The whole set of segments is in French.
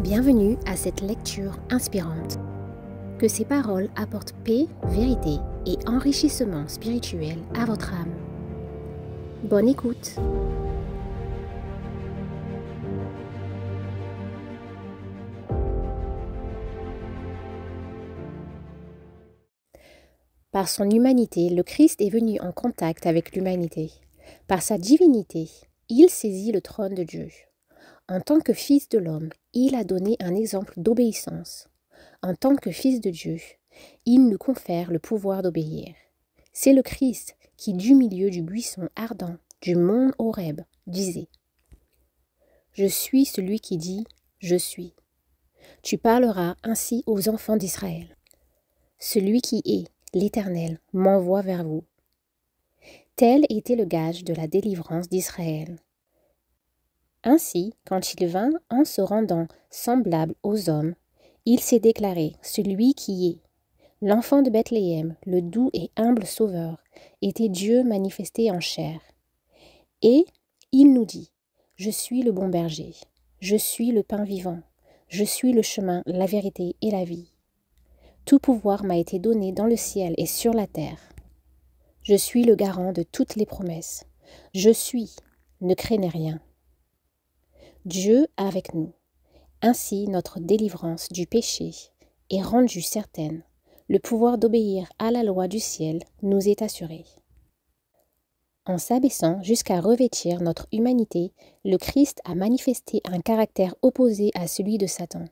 Bienvenue à cette lecture inspirante. Que ces paroles apportent paix, vérité et enrichissement spirituel à votre âme. Bonne écoute. Par son humanité, le Christ est venu en contact avec l'humanité. Par sa divinité, il saisit le trône de Dieu. En tant que Fils de l'homme, il a donné un exemple d'obéissance. En tant que Fils de Dieu, il nous confère le pouvoir d'obéir. C'est le Christ qui, du milieu du buisson ardent du mont Horeb, disait « Je suis celui qui dit « Je suis ». Tu parleras ainsi aux enfants d'Israël. Celui qui est, l'Éternel, m'envoie vers vous. Tel était le gage de la délivrance d'Israël. Ainsi, quand il vint en se rendant semblable aux hommes, il s'est déclaré celui qui est. L'enfant de Bethléem, le doux et humble sauveur, était Dieu manifesté en chair. Et il nous dit, je suis le bon berger, je suis le pain vivant, je suis le chemin, la vérité et la vie. Tout pouvoir m'a été donné dans le ciel et sur la terre. Je suis le garant de toutes les promesses. Je suis, ne craignez rien. Dieu avec nous. Ainsi notre délivrance du péché est rendue certaine. Le pouvoir d'obéir à la loi du ciel nous est assuré. En s'abaissant jusqu'à revêtir notre humanité, le Christ a manifesté un caractère opposé à celui de Satan.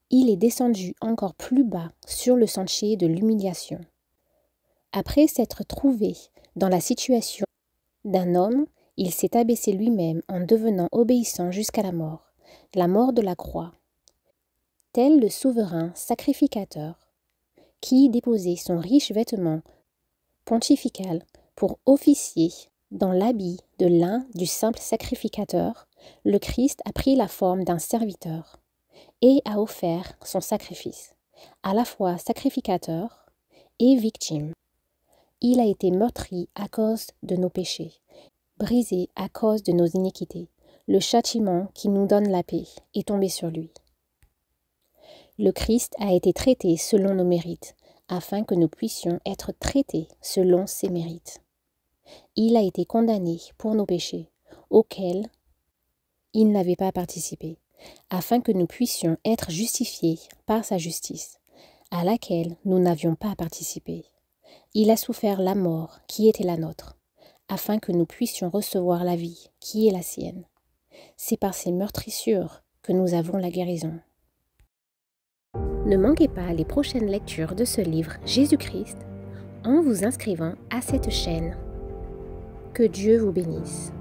Il est descendu encore plus bas sur le sentier de l'humiliation. Après s'être trouvé dans la situation d'un homme, il s'est abaissé lui-même en devenant obéissant jusqu'à la mort de la croix. Tel le souverain sacrificateur qui déposait son riche vêtement pontifical pour officier dans l'habit de l'un du simple sacrificateur, le Christ a pris la forme d'un serviteur et a offert son sacrifice, à la fois sacrificateur et victime. Il a été meurtri à cause de nos péchés, brisé à cause de nos iniquités. Le châtiment qui nous donne la paix est tombé sur lui. Le Christ a été traité selon nos mérites, afin que nous puissions être traités selon ses mérites. Il a été condamné pour nos péchés, auxquels il n'avait pas participé, afin que nous puissions être justifiés par sa justice, à laquelle nous n'avions pas participé. Il a souffert la mort qui était la nôtre, afin que nous puissions recevoir la vie qui est la sienne. C'est par ces meurtrissures que nous avons la guérison. Ne manquez pas les prochaines lectures de ce livre Jésus-Christ en vous inscrivant à cette chaîne. Que Dieu vous bénisse.